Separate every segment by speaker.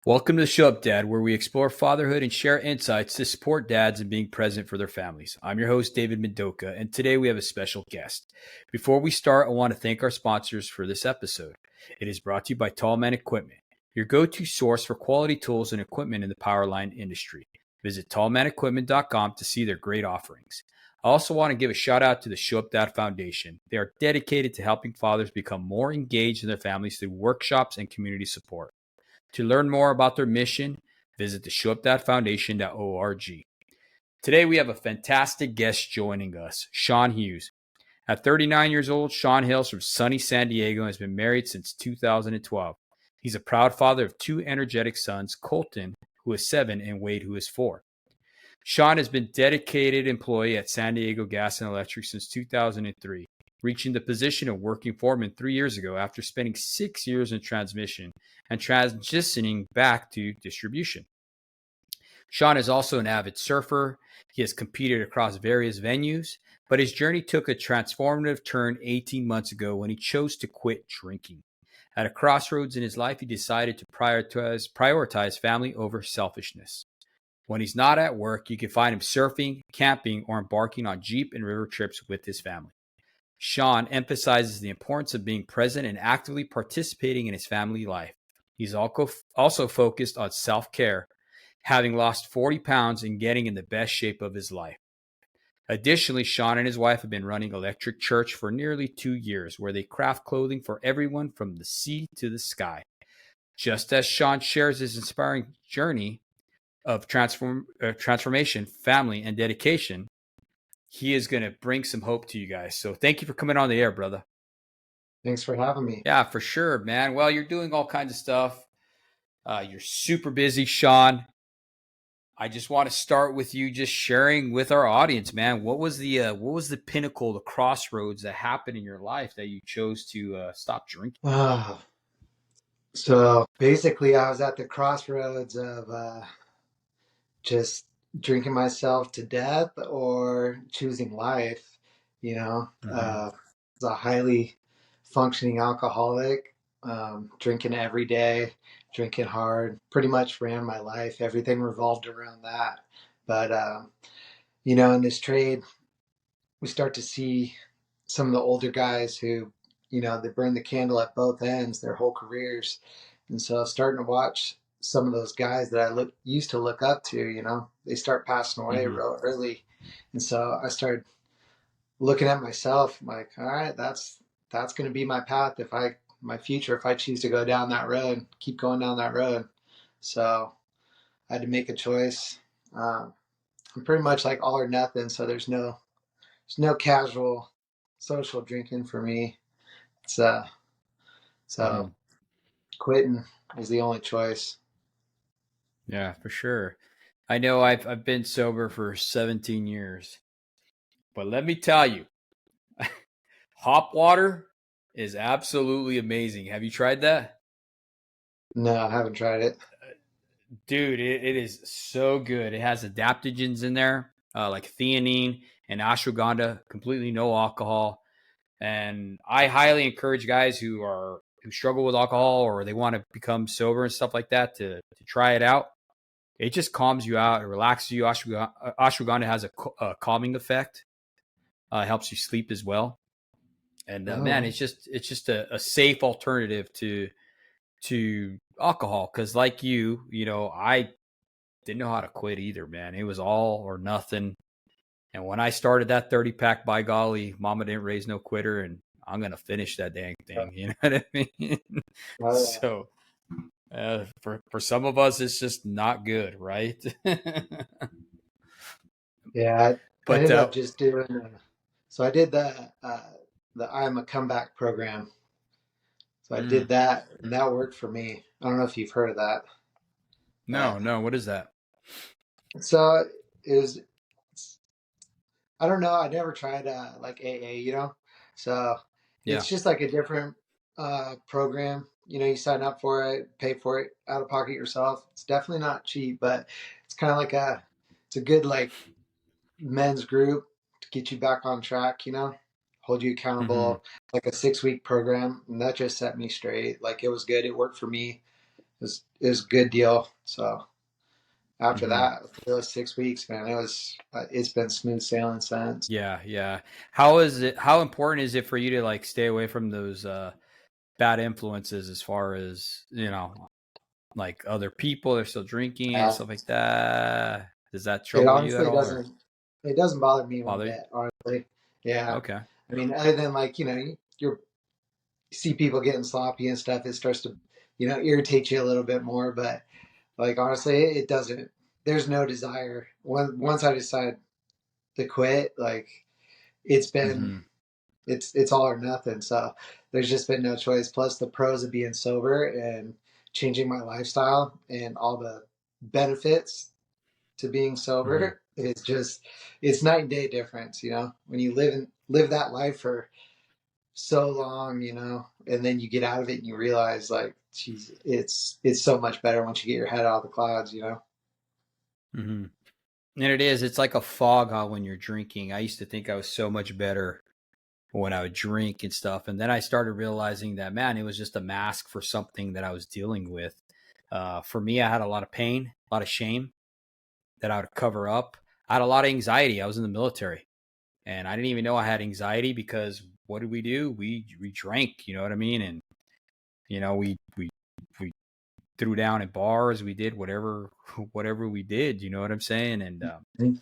Speaker 1: Welcome to the Show Up Dad, where we explore fatherhood and share insights to support dads in being present for their families. I'm your host, David Mendonca, and today we have a special guest. Before we start, I want to thank our sponsors for this episode. It is brought to you by Tallman Equipment, your go-to source for quality tools and equipment in the power line industry. Visit tallmanequipment.com to see their great offerings. I also want to give a shout out to the Show Up Dad Foundation. They are dedicated to helping fathers become more engaged in their families through workshops and community support. To learn more about their mission, visit the showupdadfoundation.org. Today we have a fantastic guest joining us, Shawn Hughes. At 39 years old, Shawn hails from sunny San Diego and has been married since 2012. He's a proud father of two energetic sons, Colton, who is 7, and Wade, who is 4. Shawn has been a dedicated employee at San Diego Gas and Electric since 2003, reaching the position of working foreman 3 years ago after spending 6 years in transmission and transitioning back to distribution. Shawn is also an avid surfer. He has competed across various venues, but his journey took a transformative turn 18 months ago when he chose to quit drinking. At a crossroads in his life, he decided to prioritize family over selfishness. When he's not at work, you can find him surfing, camping, or embarking on Jeep and river trips with his family. Shawn emphasizes the importance of being present and actively participating in his family life. He's also focused on self-care, having lost 40 pounds and getting in the best shape of his life. Additionally, Shawn and his wife have been running Electric Church for nearly 2 years, where they craft clothing for everyone from the sea to the sky. Just as Shawn shares his inspiring journey of transformation, family, and dedication, he is going to bring some hope to you guys. So thank you for coming on the air, brother.
Speaker 2: Thanks for having me.
Speaker 1: Yeah, for sure, man. Well, you're doing all kinds of stuff. You're super busy, Shawn. I just want to start with you just sharing with our audience, man. What was the pinnacle, the crossroads that happened in your life that you chose to stop drinking?
Speaker 2: So basically, I was at the crossroads of just drinking myself to death or choosing life. I was a highly functioning alcoholic, drinking every day, drinking hard, pretty much ran my life. Everything revolved around that. But, in this trade, we start to see some of the older guys who, they burn the candle at both ends their whole careers. And so starting to watch some of those guys that I used to look up to, they start passing away real early. And so I started looking at myself, I'm like, all right, that's going to be my path. My future, if I choose to go down that road, keep going down that road. So I had to make a choice. I'm pretty much like all or nothing. So there's no casual social drinking for me. So quitting was the only choice.
Speaker 1: Yeah, for sure. I know I've been sober for 17 years, but let me tell you, hop water is absolutely amazing. Have you tried that?
Speaker 2: No, I haven't tried it.
Speaker 1: Dude, it is so good. It has adaptogens in there, like theanine and ashwagandha, completely no alcohol. And I highly encourage guys who struggle with alcohol or they want to become sober and stuff like that to try it out. It just calms you out. It relaxes you. Ashwagandha has a calming effect. Helps you sleep as well. And man, it's just a safe alternative to alcohol. Because like I didn't know how to quit either, man. It was all or nothing. And when I started that 30-pack, by golly, mama didn't raise no quitter, and I'm going to finish that dang thing. You know what I mean?
Speaker 2: Oh, yeah.
Speaker 1: So for some of us, it's just not good, right?
Speaker 2: Yeah, I ended up just doing. So I did the I'm a Comeback program. So I did that, and that worked for me. I don't know if you've heard of that.
Speaker 1: No. What is that?
Speaker 2: So I don't know. I never tried like AA, So it's just like a different program. You sign up for it, pay for it out of pocket yourself. It's definitely not cheap, but it's kind of like it's a good like men's group to get you back on track, hold you accountable, like a 6-week program. And that just set me straight. Like it was good. It worked for me. it was a good deal. So after
Speaker 1: Mm-hmm.
Speaker 2: that, for those 6 weeks, man, it's been smooth sailing since.
Speaker 1: Yeah, yeah. How is it? How important is it for you to like stay away from those bad influences, as far as like other people are still drinking and
Speaker 2: Uh,
Speaker 1: stuff like that? Does that
Speaker 2: it
Speaker 1: trouble you at
Speaker 2: honestly
Speaker 1: all, or
Speaker 2: doesn't bother me one
Speaker 1: bother you?
Speaker 2: bit, honestly. Yeah.
Speaker 1: Okay.
Speaker 2: I mean, other than like, you see people getting sloppy and stuff, it starts to, irritate you a little bit more. But like, honestly, it doesn't, there's no desire. Once I decide to quit, like it's been,
Speaker 1: Mm-hmm.
Speaker 2: it's all or nothing. So there's just been no choice. Plus the pros of being sober and changing my lifestyle and all the benefits to being
Speaker 1: Mm-hmm.
Speaker 2: sober, it's night and day difference, when you live that life for so long, and then you get out of it and you realize like, geez, it's so much better once you get your head out of the clouds.
Speaker 1: Mm-hmm. And it is. It's like a fog on when you're drinking. I used to think I was so much better when I would drink and stuff, and then I started realizing that, man, it was just a mask for something that I was dealing with. For me, I had a lot of pain, a lot of shame that I would cover up. I had a lot of anxiety. I was in the military, and I didn't even know I had anxiety because what did we do? We drank. You know what I mean? And we threw down at bars. We did whatever we did. You know what I'm saying? And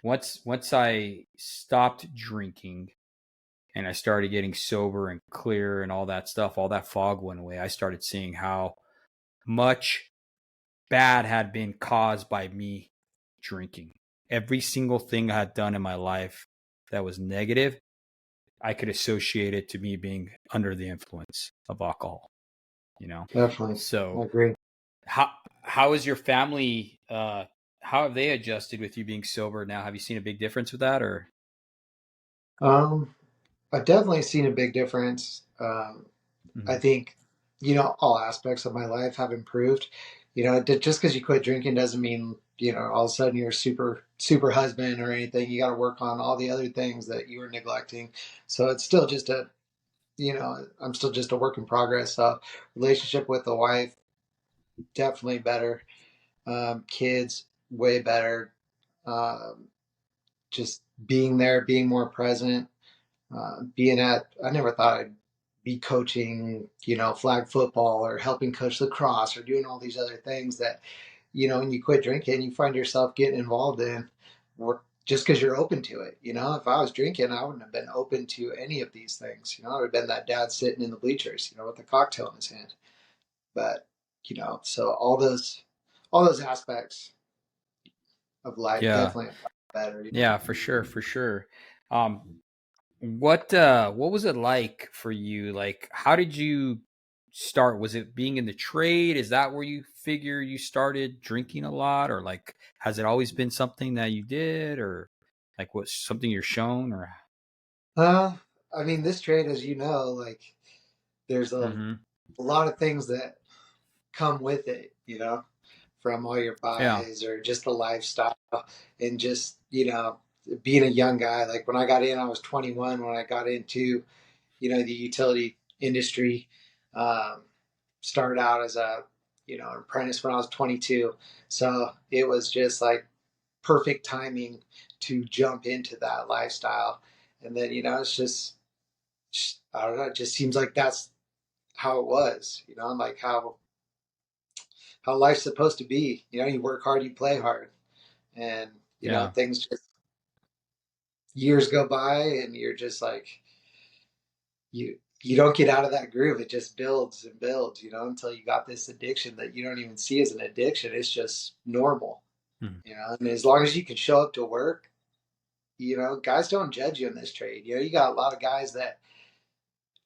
Speaker 1: once I stopped drinking and I started getting sober and clear and all that stuff, all that fog went away. I started seeing how much bad had been caused by me drinking. Every single thing I had done in my life that was negative, I could associate it to me being under the influence of alcohol, you know?
Speaker 2: Definitely. I
Speaker 1: So
Speaker 2: agree.
Speaker 1: how how is your family how have they adjusted with you being sober now? Have you seen a big difference with that, or
Speaker 2: um I've definitely seen a big difference. I
Speaker 1: Mhm.
Speaker 2: think, all aspects of my life have improved. Just because you quit drinking doesn't mean, all of a sudden you're a super husband or anything. You got to work on all the other things that you were neglecting. So it's still just I'm still just a work in progress. So relationship with the wife, definitely better. Kids, way better. Um, just being there, being more present, I never thought I'd be coaching, flag football or helping coach lacrosse or doing all these other things that, when you quit drinking, you find yourself getting involved in work just because you're open to it. If I was drinking, I wouldn't have been open to any of these things. I would have been that dad sitting in the bleachers, with a cocktail in his hand. But, so all those aspects of life
Speaker 1: Yeah.
Speaker 2: definitely better.
Speaker 1: Yeah, for sure, for sure. Um what was it like for you? Like, how did you start? Was it being in the trade? Is that where you figure you started drinking a lot, or like has it always been something that you did, or like what's something you're shown, or
Speaker 2: Uh, I mean, this trade, as you know, like there's
Speaker 1: mm-hmm.
Speaker 2: a lot of things that come with it, from all your
Speaker 1: Yeah.
Speaker 2: buys or just the lifestyle and just, being a young guy. Like when I got in, I was 21 when I got into, the utility industry. Um, Started out as an apprentice when I was 22. So it was just like perfect timing to jump into that lifestyle. And then, it's just, I don't know, it just seems like that's how it was, and like how life's supposed to be. You work hard, you play hard, and
Speaker 1: Yeah.
Speaker 2: things just years go by, and you're just like you don't get out of that groove. It just builds and builds, until you got this addiction that you don't even see as an addiction. It's just normal,
Speaker 1: Mhm.
Speaker 2: and as long as you can show up to work, guys don't judge you in this trade. You got a lot of guys that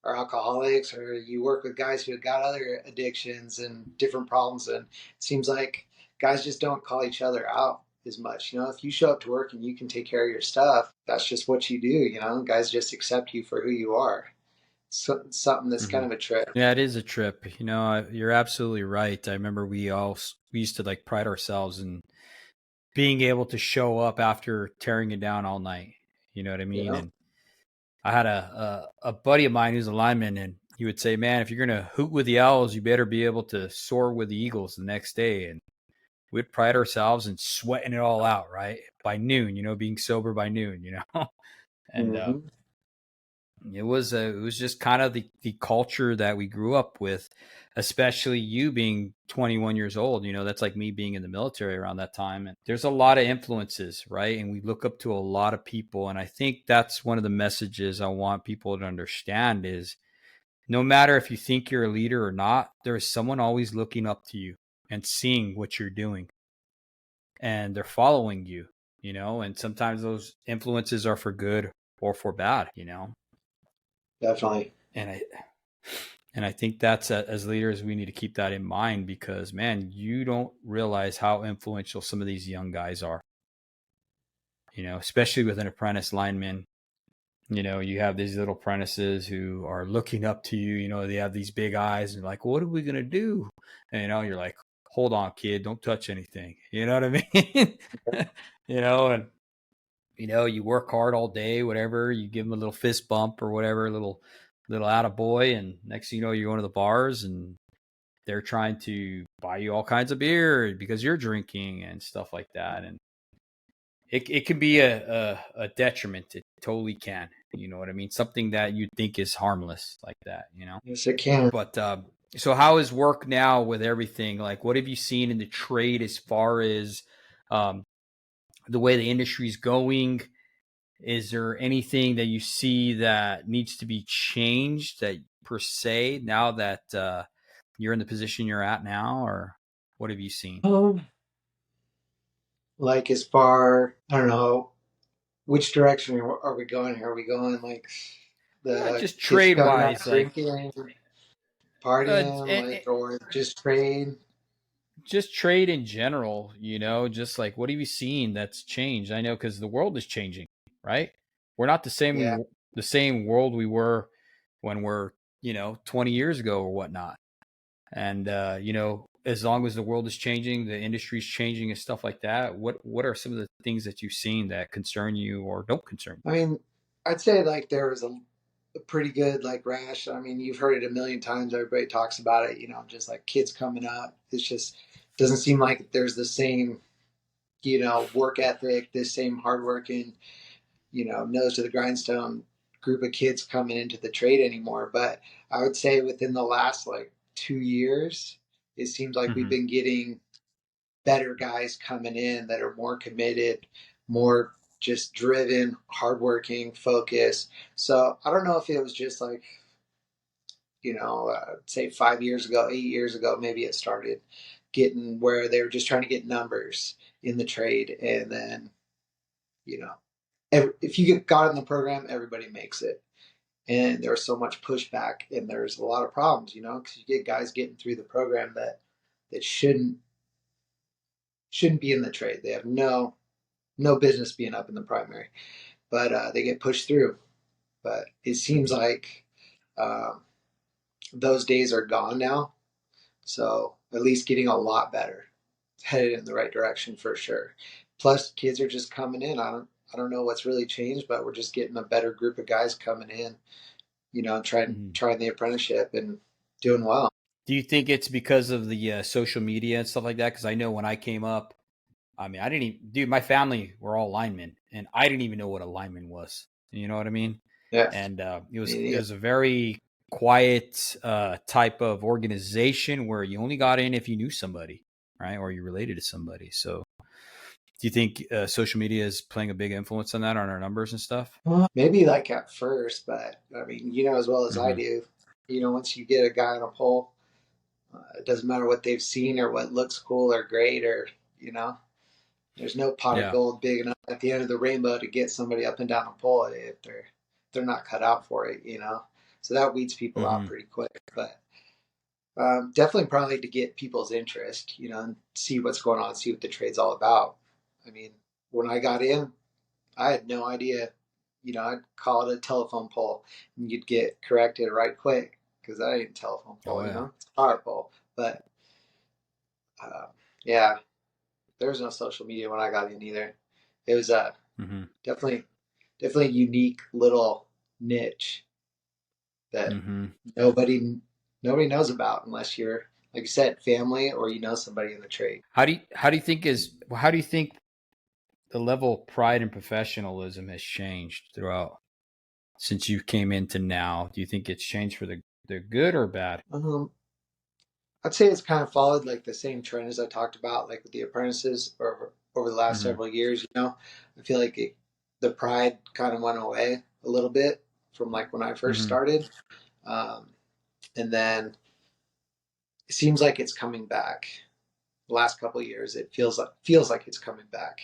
Speaker 2: are alcoholics, or you work with guys who have got other addictions and different problems, and it seems like guys just don't call each other out as much. If you show up to work and you can take care of your stuff, that's just what you do. Guys just accept you for who you are. So, something that's kind
Speaker 1: Mhm.
Speaker 2: of a trip.
Speaker 1: Yeah, it is a trip. You're absolutely right. I remember we used to like pride ourselves in being able to show up after tearing it down all night. You know what I
Speaker 2: you
Speaker 1: mean?
Speaker 2: know
Speaker 1: And I had a buddy of mine who's a lineman, and he would say, man, if you're going to hoot with the owls, you better be able to soar with the eagles the next day. And we'd pride ourselves in sweating it all out, right? By noon, being sober by noon, and
Speaker 2: Mm-hmm.
Speaker 1: it was just kind of the culture that we grew up with, especially you being 21 years old. That's like me being in the military around that time. And there's a lot of influences, right? And we look up to a lot of people. And I think that's one of the messages I want people to understand is no matter if you think you're a leader or not, there is someone always looking up to you and seeing what you're doing, and they're following you, and sometimes those influences are for good or for bad,
Speaker 2: Definitely.
Speaker 1: and I think that's as leaders, we need to keep that in mind because, man, you don't realize how influential some of these young guys are, especially with an apprentice lineman. You have these little apprentices who are looking up to you. They have these big eyes and like, what are we going to do? And, you're like, hold on, kid, don't touch anything. You know what I mean? And, you work hard all day, whatever, you give them a little fist bump or whatever, little attaboy. And next thing you know, you're going to the bars and they're trying to buy you all kinds of beer because you're drinking and stuff like that. And it can be a detriment. It totally can. You know what I mean? Something that you think is harmless like that,
Speaker 2: Yes, it can.
Speaker 1: But so how is work now with everything? Like, what have you seen in the trade as far as um, the way the industry is going? Is there anything that you see that needs to be changed that per se now that you're in the position you're at now, or what have you seen?
Speaker 2: Like as far, I don't know, which direction are we going here? Are we going like the
Speaker 1: Just
Speaker 2: kids
Speaker 1: trade
Speaker 2: coming up
Speaker 1: wise, like
Speaker 2: drinking,
Speaker 1: uh,
Speaker 2: partying,
Speaker 1: and,
Speaker 2: like, or just trade?
Speaker 1: just trade in general, just like what have you seen that's changed? I know because the world is changing, right? We're not
Speaker 2: Yeah.
Speaker 1: the same world we were when we're 20 years ago or whatnot. And as long as the world is changing, the industry's changing and stuff like that, what are some of the things that you've seen that concern you or don't concern
Speaker 2: I mean, I'd say like there was a pretty good like rash. I mean, you've heard it a million times. Everybody talks about it, just like kids coming up. It's just doesn't seem like there's the same, work ethic, this same hardworking, nose to the grindstone group of kids coming into the trade anymore. But I would say within the last like 2 years, it seems
Speaker 1: you?
Speaker 2: like we've
Speaker 1: Mm-hmm.
Speaker 2: been getting better guys coming in that are more committed, more just driven, hardworking, focused. So I don't know if it was just like, say 5 years ago, 8 years ago, maybe it started getting where they were just trying to get numbers in the trade. And then, you know, if you get got in the program, everybody makes it. And there's so much pushback and there's a lot of problems, because you get guys getting through the program that shouldn't be in the trade. They have no business being up in the primary, but they get pushed through. But it seems
Speaker 1: Mm-hmm.
Speaker 2: like um, those days are gone now. So at least getting a lot better, it's headed in the right direction for sure. Plus, kids are just coming in. I don't know what's really changed, but we're just getting a better group of guys coming in. Trying
Speaker 1: Mm-hmm.
Speaker 2: trying the apprenticeship and doing well.
Speaker 1: Do you think it's because of the social media and stuff like that? Because I know when I came up, I mean, I didn't even, dude, my family were all linemen, and I didn't even know what a lineman was. You know what I mean?
Speaker 2: Yeah.
Speaker 1: And it was
Speaker 2: Yeah.
Speaker 1: a very quiet type of organization where you only got in if you knew somebody, right, or you related to somebody. So, do you think social media is playing a big influence on that, on our numbers and stuff?
Speaker 2: Maybe like at first, but I mean, as well as I
Speaker 1: Mm-hmm.
Speaker 2: do, once you get a guy on a pole, it doesn't matter what they've seen or what looks cool or great or, you know, there's no pot of
Speaker 1: Yeah.
Speaker 2: gold big enough at the end of the rainbow to get somebody up and down a pole if they're not cut out for it. So that weeds people out
Speaker 1: Mm-hmm.
Speaker 2: pretty quick. But definitely probably to get people's interest, and see what's going on, see what the trade's all about. I mean, when I got in, I had no idea. I'd call it a telephone pole, and you'd get corrected right quick because that ain't a telephone
Speaker 1: Oh
Speaker 2: pole,
Speaker 1: yeah.
Speaker 2: it's a power pole. But uh, yeah, there was no social media when I got in either. It was
Speaker 1: Mm-hmm.
Speaker 2: definitely, definitely a unique little niche that
Speaker 1: Mm-hmm.
Speaker 2: nobody knows about unless you're, like you said, family or you know somebody in the trade.
Speaker 1: How do you think the level of pride and professionalism has changed throughout since you came into now? Do you think it's changed for the good or bad?
Speaker 2: I'd say it's kind of followed like the same trend as I talked about, like with the apprentices over the last
Speaker 1: Mm-hmm.
Speaker 2: several years. I feel like the pride kind of went away a little bit from like when I first
Speaker 1: Mm-hmm.
Speaker 2: started, um, and then it seems like it's coming back. The last couple of years, it feels like it's coming back,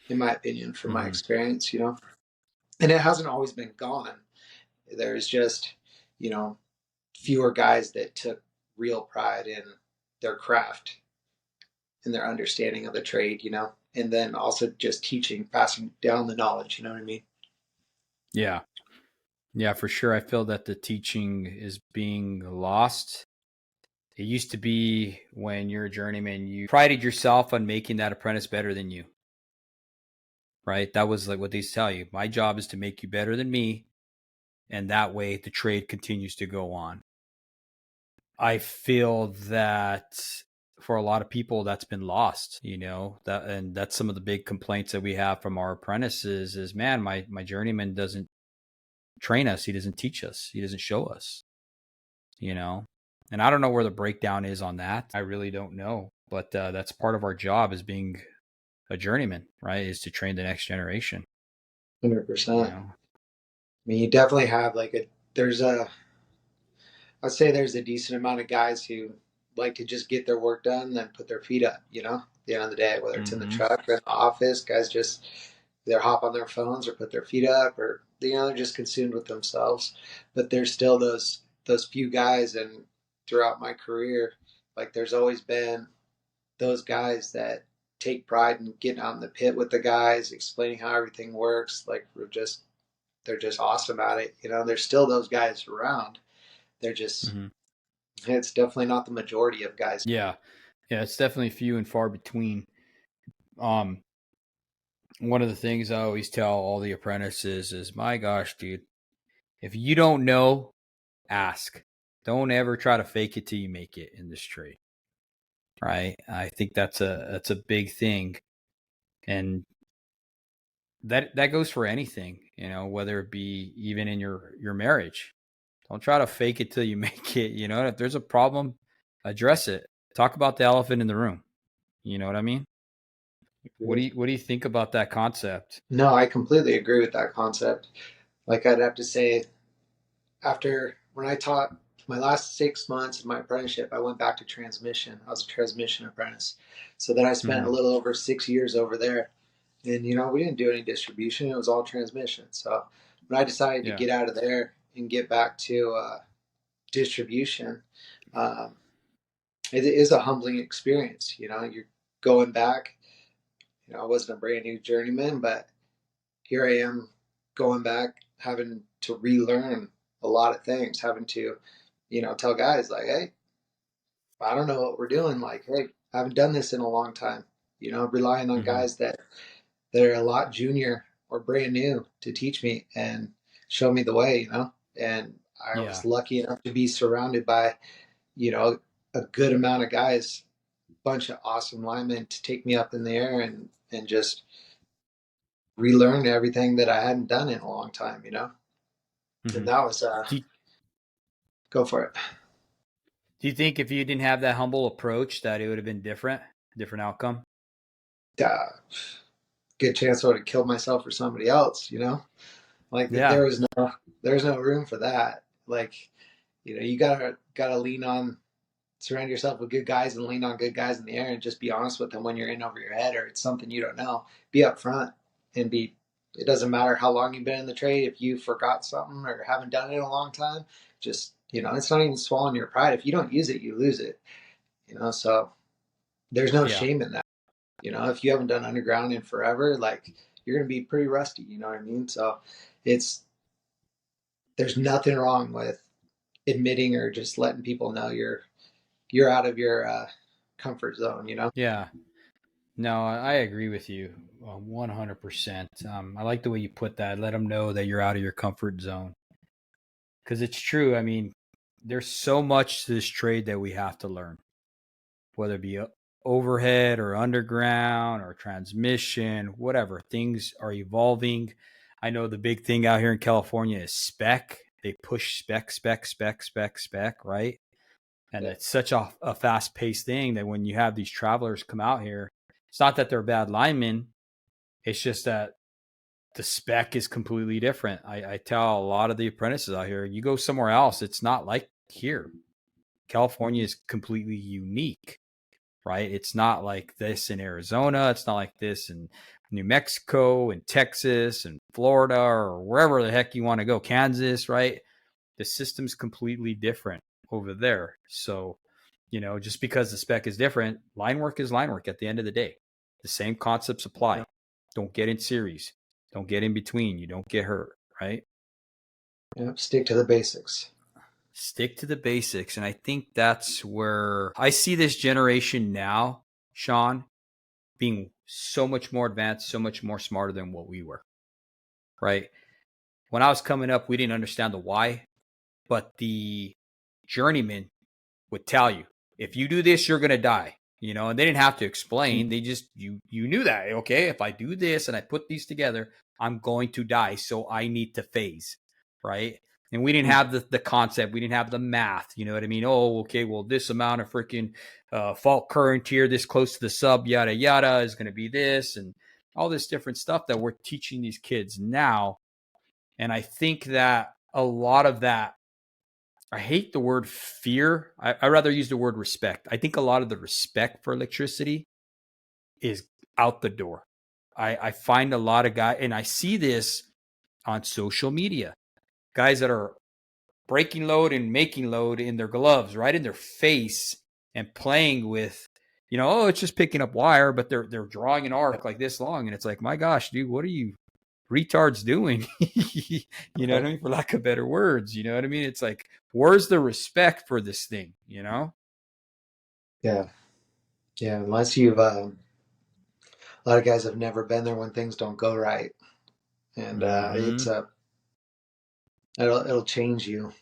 Speaker 2: in my opinion, from my
Speaker 1: Mm-hmm.
Speaker 2: experience. And it hasn't always been gone. There's just you know fewer guys that took real pride in their craft and their understanding of the trade, and then also just teaching, passing down the knowledge, you know what I mean?
Speaker 1: Yeah. Yeah, for sure. I feel that the teaching is being lost. It used to be when you're a journeyman, you prided yourself on making that apprentice better than you, right? That was like what they tell you. My job is to make you better than me. And that way the trade continues to go on. I feel that for a lot of people that's been lost, and that's some of the big complaints that we have from our apprentices is, man, my journeyman doesn't train us. He doesn't teach us. He doesn't show us, you know? And I don't know where the breakdown is on that. I really don't know, but that's part of our job as being a journeyman, right? Is to train the next generation,
Speaker 2: 100%.
Speaker 1: you
Speaker 2: I
Speaker 1: know?
Speaker 2: mean, you definitely have I'd say there's a decent amount of guys who like to just get their work done and then put their feet up, at the end of the day, whether it's in the
Speaker 1: Mm-hmm.
Speaker 2: truck or in the office, guys just either hop on their phones or put their feet up or, they're just consumed with themselves. But there's still those few guys, and throughout my career, like there's always been those guys that take pride in getting out in the pit with the guys, explaining how everything works. Like they're just awesome at it. There's still those guys around. They're just,
Speaker 1: Mm-hmm.
Speaker 2: it's definitely not the majority of guys.
Speaker 1: Yeah. Yeah. It's definitely few and far between. Um, One of the things I always tell all the apprentices is, my gosh, dude, if you don't know, ask. Don't ever try to fake it till you make it in this trade. Right? I think that's a big thing. And that goes for anything, whether it be even in your marriage. Don't try to fake it till you make it. If there's a problem, address it. Talk about the elephant in the room. You know what I mean? What do you think about that concept?
Speaker 2: No, I completely agree with that concept. Like I'd have to say, after when I taught my last 6 months of my apprenticeship, I went back to transmission. I was a transmission apprentice. So then I spent
Speaker 1: Mm-hmm.
Speaker 2: a little over 6 years over there. And, we didn't do any distribution, it was all transmission. So when I decided to
Speaker 1: Yeah.
Speaker 2: get out of there and get back to distribution, um, it is a humbling experience. You're going back. I wasn't a brand new journeyman, but here I am going back, having to relearn a lot of things, having to, tell guys like, hey, I don't know what we're doing. Like, hey, I haven't done this in a long time. Relying on
Speaker 1: Mm-hmm.
Speaker 2: guys that are a lot junior or brand new to teach me and show me the way. And I
Speaker 1: Yeah.
Speaker 2: was lucky enough to be surrounded by, you know, a good amount of guys, bunch of awesome linemen to take me up in the air and just relearn everything that I hadn't done in a long time.
Speaker 1: Mm-hmm.
Speaker 2: And that was
Speaker 1: Do you,
Speaker 2: go for it.
Speaker 1: do you think if you didn't have that humble approach that it would have been different outcome?
Speaker 2: Uh, Good chance I would have killed myself or somebody else. Like
Speaker 1: Yeah.
Speaker 2: there's no room for that. Like, you gotta lean on surround yourself with good guys and lean on good guys in the air and just be honest with them when you're in over your head or it's something you don't know. Be upfront and it doesn't matter how long you've been in the trade. If you forgot something or haven't done it in a long time, just, it's not even swallowing your pride. If you don't use it, you lose it. So there's no
Speaker 1: Yeah.
Speaker 2: shame in that. If you haven't done underground in forever, like you're going to be pretty rusty, you know what I mean? So it's, there's nothing wrong with admitting or just letting people know you're out of your comfort zone.
Speaker 1: Yeah. No, I agree with you 100%. I like the way you put that. Let them know that you're out of your comfort zone. Because it's true. I mean, there's so much to this trade that we have to learn, whether it be overhead or underground or transmission, whatever. Things are evolving. I know the big thing out here in California is spec. They push spec, right? And
Speaker 2: Yeah.
Speaker 1: it's such a fast paced thing that when you have these travelers come out here, it's not that they're bad linemen. It's just that the spec is completely different. I tell a lot of the apprentices out here, you go somewhere else, it's not like here. California is completely unique, right? It's not like this in Arizona. It's not like this in New Mexico and Texas and Florida or wherever the heck you want to go, Kansas, right? The system's completely different over there. So, just because the spec is different, line work is line work at the end of the day. The same concepts apply.
Speaker 2: Yeah.
Speaker 1: Don't get in series. Don't get in between. You don't get hurt, right?
Speaker 2: Yeah. Stick to the basics.
Speaker 1: Stick to the basics. And I think that's where I see this generation now, Shawn, being so much more advanced, so much more smarter than what we were, right? When I was coming up, we didn't understand the why, but the journeyman would tell you, if you do this, you're going to die, and they didn't have to explain. They just, you knew that, okay, if I do this and I put these together, I'm going to die. So I need to phase, right? And we didn't have the concept. We didn't have the math. You know what I mean? Oh, okay, well, this amount of freaking fault current here, this close to the sub, yada, yada, is going to be this, and all this different stuff that we're teaching these kids now. And I think that a lot of that, I hate the word fear. I rather use the word respect. I think a lot of the respect for electricity is out the door. I find a lot of guys, and I see this on social media, guys that are breaking load and making load in their gloves, right in their face, and playing with, oh, it's just picking up wire, but they're drawing an arc like this long. And it's like, my gosh, dude, what are you retards doing? You know what I mean? For lack of better words, you know what I mean? It's like, where's the respect for this thing,
Speaker 2: Yeah. Yeah. Unless you've, a lot of guys have never been there when things don't go right. And
Speaker 1: Mm-hmm.
Speaker 2: it'll change you,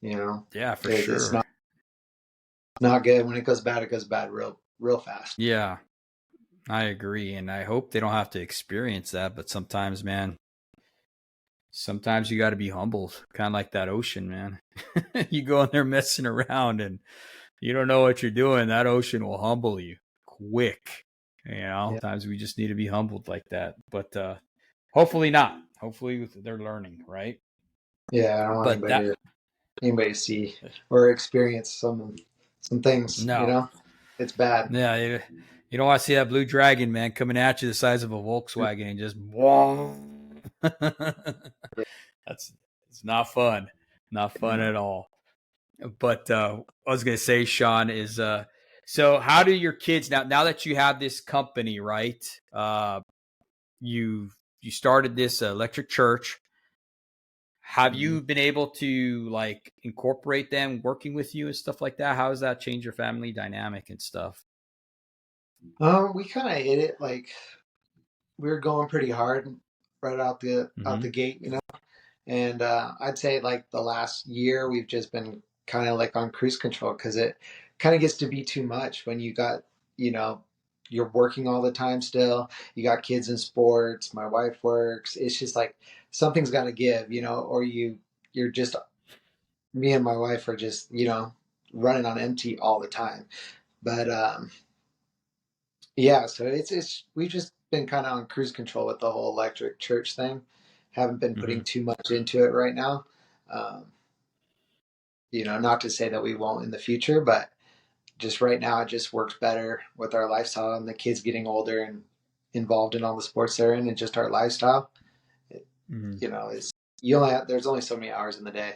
Speaker 1: Yeah, for
Speaker 2: It's
Speaker 1: sure.
Speaker 2: not good. When it goes bad real fast.
Speaker 1: Yeah, I agree. And I hope they don't have to experience that. But sometimes, man, sometimes you got to be humbled, kind of like that ocean, man. You go in there messing around and you don't know what you're doing. That ocean will humble you quick.
Speaker 2: Yeah.
Speaker 1: Times we just need to be humbled like that. But hopefully not. Hopefully they're learning, right?
Speaker 2: Yeah. I don't want
Speaker 1: But that,
Speaker 2: anybody to see or experience some things,
Speaker 1: no.
Speaker 2: It's bad.
Speaker 1: Yeah, you don't want to see that blue dragon, man, coming at you the size of a Volkswagen and just whoa. It's not fun. Not fun at all. But I was gonna say, Shawn, is so how do your kids now that you have this company, right? You started this electric church. Have you been able to like incorporate them working with you and stuff like that? How does that change your family dynamic and stuff?
Speaker 2: We kind of hit it like we were going pretty hard right out the
Speaker 1: Mm-hmm.
Speaker 2: gate, And I'd say like the last year we've just been kind of like on cruise control because it kind of gets to be too much when you got, you know, you're working all the time still. You got kids in sports. My wife works. It's just like something's got to give, or you're just, me and my wife are just, running on empty all the time. But yeah, so it's we've just been kind of on cruise control with the whole electric church thing. Haven't been
Speaker 1: Mm-hmm.
Speaker 2: putting too much into it right now. Um, not to say that we won't in the future, but just right now it just works better with our lifestyle and the kids getting older and involved in all the sports they're in and just our lifestyle. It,
Speaker 1: Mm-hmm.
Speaker 2: is there's only so many hours in the day,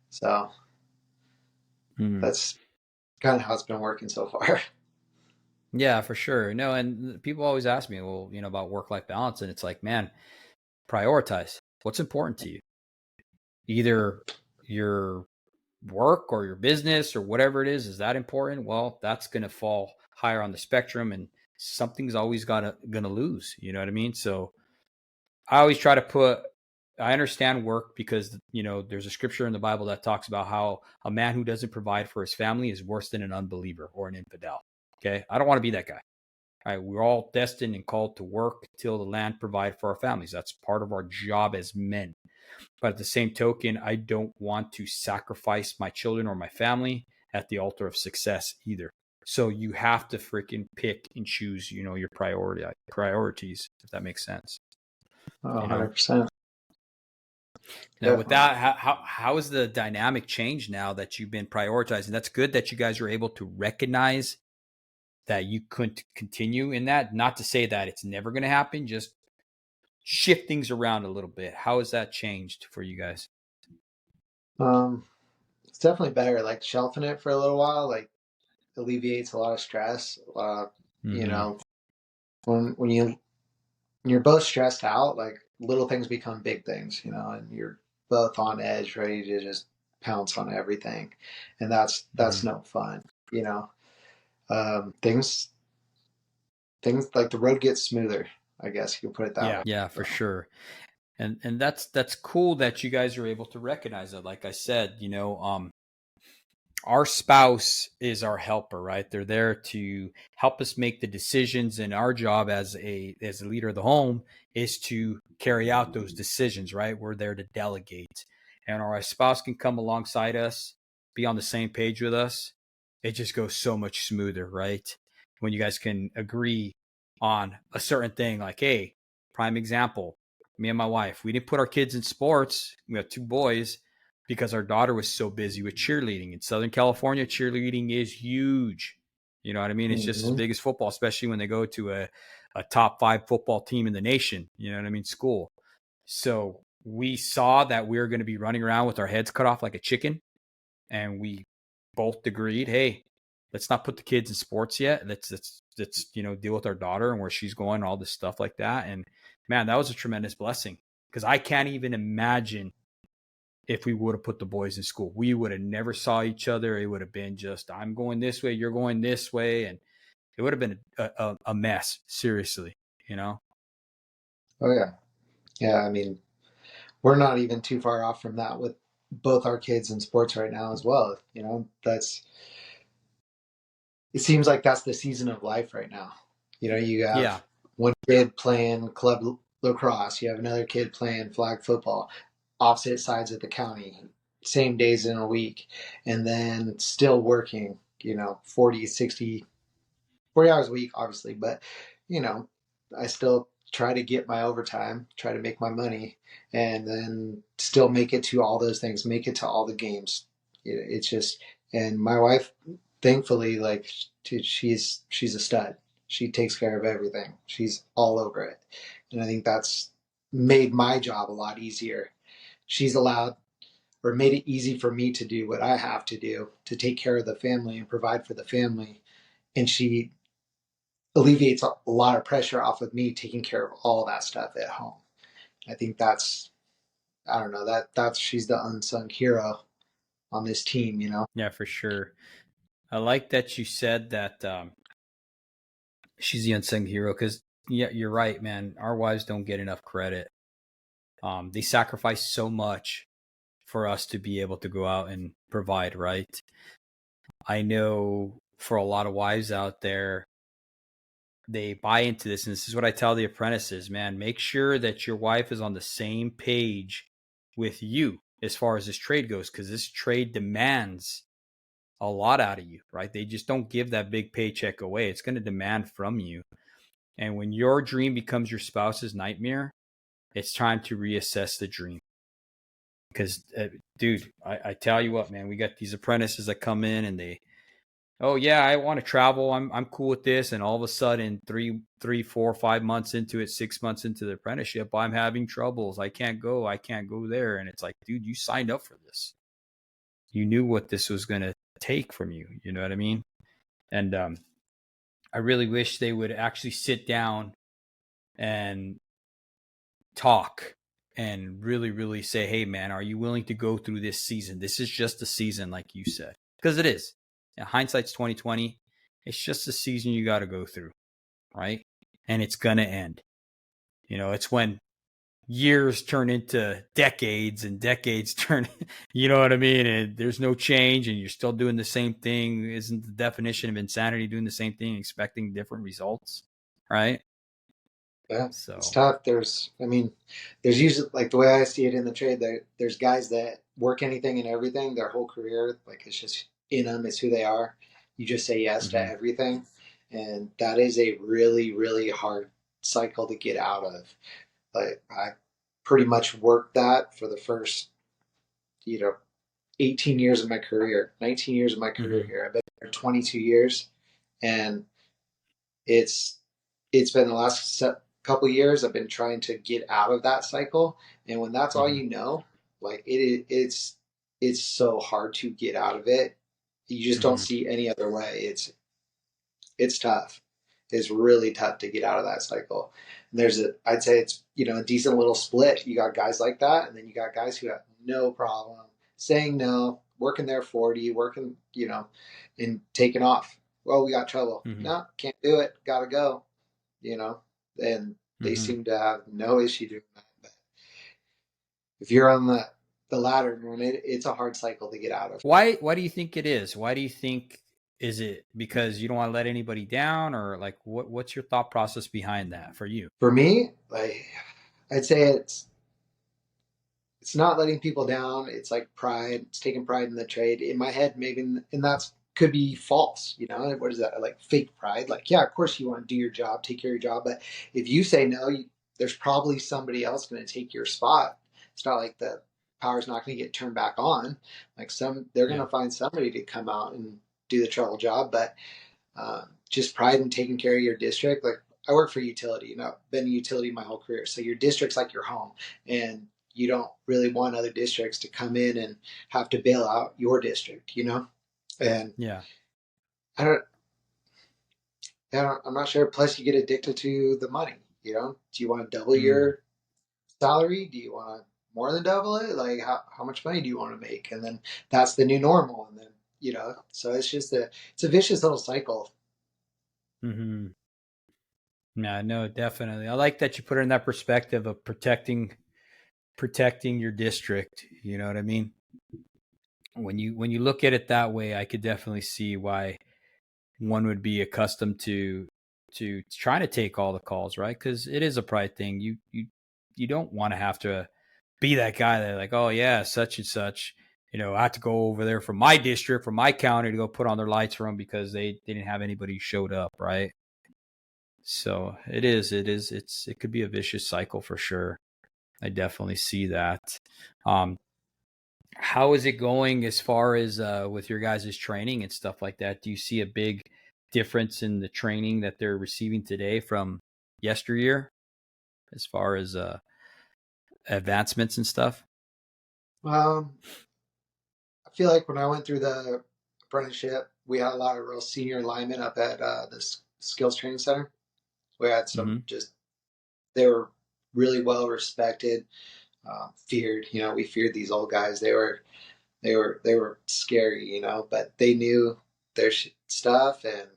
Speaker 2: so
Speaker 1: Mm-hmm.
Speaker 2: that's kind of how it's been working so far.
Speaker 1: Yeah, for sure. No, and people always ask me, well, about work-life balance, and it's like, man, prioritize what's important to you. Either your work or your business or whatever it is that important? Well, that's going to fall higher on the spectrum, and something's always gonna lose. You know what I mean? So I always try to put I understand work because, there's a scripture in the Bible that talks about how a man who doesn't provide for his family is worse than an unbeliever or an infidel. Okay. I don't want to be that guy. All right. We're all destined and called to work till the land provide for our families. That's part of our job as men. But at the same token, I don't want to sacrifice my children or my family at the altar of success either. So you have to freaking pick and choose, your priorities, if that makes sense.
Speaker 2: 100%.
Speaker 1: Now, with that, how is the dynamic changed now that you've been prioritizing? That's good that you guys are able to recognize that you couldn't continue in that. Not to say that it's never going to happen, just shift things around a little bit. How has that changed for you guys?
Speaker 2: It's definitely better. Like shelving it for a little while, like alleviates a lot of stress. You know, when you're both stressed out, like little things become big things, and you're both on edge, ready to just pounce on everything, and that's no fun, things like the road gets smoother, I guess you could put it that way.
Speaker 1: Yeah, for sure. And that's cool that you guys are able to recognize that. Like I said, our spouse is our helper, right? They're there to help us make the decisions, and our job as a leader of the home is to carry out those decisions, right? We're there to delegate. And our spouse can come alongside us, be on the same page with us. It just goes so much smoother, right? When you guys can agree on a certain thing, like, hey, prime example, me and my wife, we didn't put our kids in sports. We have 2 boys because our daughter was so busy with cheerleading. In Southern California, cheerleading is huge. You know what I mean? It's just as big as football, especially when they go to a top 5 football team in the nation. You know what I mean? School. So we saw that we were going to be running around with our heads cut off like a chicken. And we both agreed, hey, let's not put the kids in sports yet. Let's deal with our daughter and where she's going, all this stuff like that. And man, that was a tremendous blessing, because I can't even imagine if we would have put the boys in school. We would have never saw each other. It would have been just, I'm going this way, you're going this way. And it would have been a mess, seriously,
Speaker 2: Oh, yeah. Yeah, I mean, we're not even too far off from that with both our kids in sports right now as well. It seems like that's the season of life right now. You have one kid playing club lacrosse, you have another kid playing flag football, opposite sides of the county, same days in a week, and then still working, 40, 60, 40 hours a week, obviously, but, I still try to get my overtime, try to make my money, and then still make it to all those things, make it to all the games. It's just, and my wife, thankfully, like she's a stud. She takes care of everything. She's all over it. And I think that's made my job a lot easier. She's allowed, or made it easy for me to do what I have to do to take care of the family and provide for the family. And she alleviates a lot of pressure off of me taking care of all that stuff at home. I think that's, I don't know, that's she's the unsung hero on this team,
Speaker 1: Yeah, for sure. I like that you said that she's the unsung hero, because yeah, you're right, man. Our wives don't get enough credit. They sacrifice so much for us to be able to go out and provide, right? I know for a lot of wives out there, they buy into this. And this is what I tell the apprentices, man, make sure that your wife is on the same page with you as far as this trade goes, because this trade demands a lot out of you, right? They just don't give that big paycheck away. It's going to demand from you. And when your dream becomes your spouse's nightmare, it's time to reassess the dream. Because, dude, I tell you what, man, we got these apprentices that come in and they, oh yeah, I want to travel. I'm cool with this. And all of a sudden, 3, 4, 5 months into it, 6 months into the apprenticeship, I'm having troubles. I can't go there. And it's like, dude, you signed up for this. You knew what this was going to take from you. You know what I mean? And I really wish they would actually sit down and talk and really, really say, hey, man, are you willing to go through this season? This is just a season, like you said, because it is. Yeah, hindsight's 2020. It's just a season you got to go through, right? And it's going to end. It's when years turn into decades and decades turn, you know what I mean? And there's no change and you're still doing the same thing. Isn't the definition of insanity doing the same thing, expecting different results? Right.
Speaker 2: Yeah, it's
Speaker 1: So,
Speaker 2: tough. There's usually, like the way I see it in the trade, there's guys that work anything and everything their whole career. Like it's just in them, it's who they are. You just say yes to
Speaker 1: mm-hmm,
Speaker 2: everything. And that is a really, really hard cycle to get out of. Like I pretty much worked that for the first, you know, 18 years of my career, 19 years of my career
Speaker 1: mm-hmm,
Speaker 2: here. I've been there 22 years, and it's it's been the last couple of years I've been trying to get out of that cycle. And when that's all
Speaker 1: mm-hmm,
Speaker 2: you know, like it's so hard to get out of it. You just don't
Speaker 1: mm-hmm,
Speaker 2: see any other way. It's tough. It's really tough to get out of that cycle. And I'd say it's, a decent little split. You got guys like that, and then you got guys who have no problem saying no, working their 40, working, and taking off. Well, we got trouble.
Speaker 1: mm-hmm,
Speaker 2: No, can't do it. Gotta go, you know, and they
Speaker 1: mm-hmm.
Speaker 2: seem to have no issue doing that. But if you're on the latter, man, it's a hard cycle to get out of.
Speaker 1: Why do you think it is? Why do you think, is it because you don't want to let anybody down, or like what's your thought process behind that for you?
Speaker 2: For me, like I'd say it's not letting people down. It's like pride. It's taking pride in the trade. In my head, maybe, and that's could be false. What is that? Like fake pride? Like, yeah, of course you want to do your job, take care of your job, but if you say no, there's probably somebody else going to take your spot. It's not like the power's not going to get turned back on. Like they're going
Speaker 1: Yeah.
Speaker 2: to find somebody to come out and do the trouble job. But just pride in taking care of your district. Like I work for utility, been a utility my whole career. So your district's like your home, and you don't really want other districts to come in and have to bail out your district. And
Speaker 1: Yeah.
Speaker 2: I don't, I'm not sure. Plus, you get addicted to the money. Do you want to double
Speaker 1: Mm.
Speaker 2: your salary? Do you want to more than double it? Like, how much money do you want to make? And then that's the new normal. And then, so it's a vicious little cycle.
Speaker 1: Mm-hmm. Yeah, no, definitely. I like that you put it in that perspective of protecting your district. You know what I mean? When you look at it that way, I could definitely see why one would be accustomed to trying to take all the calls, right? Because it is a pride thing. You don't want to have to be that guy that like, oh yeah, such and such. I have to go over there from my district, from my county to go put on their lights for them because they didn't have anybody who showed up, right? So it could be a vicious cycle for sure. I definitely see that. Um, how is it going as far as with your guys' training and stuff like that? Do you see a big difference in the training that they're receiving today from yesteryear as far as advancements and stuff?
Speaker 2: Um, I feel like when I went through the apprenticeship, we had a lot of real senior linemen up at the skills training center. We had
Speaker 1: Mm-hmm.
Speaker 2: some they were really well respected, feared. We feared these old guys. They were scary, but they knew their stuff, and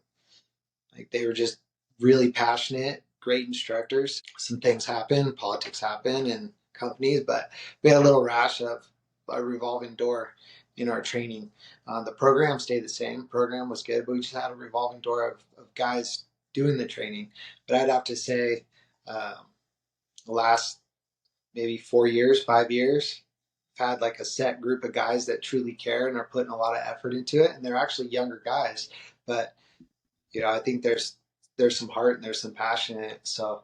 Speaker 2: like they were just really passionate, great instructors. Some things happen, politics happen in companies, but we had a little rash of a revolving door in our training. The program stayed the same. Program was good, but we just had a revolving door of guys doing the training. But I'd have to say, um, the last maybe 4 years, 5 years, I've had like a set group of guys that truly care and are putting a lot of effort into it. And they're actually younger guys, but I think there's some heart and there's some passion in it. So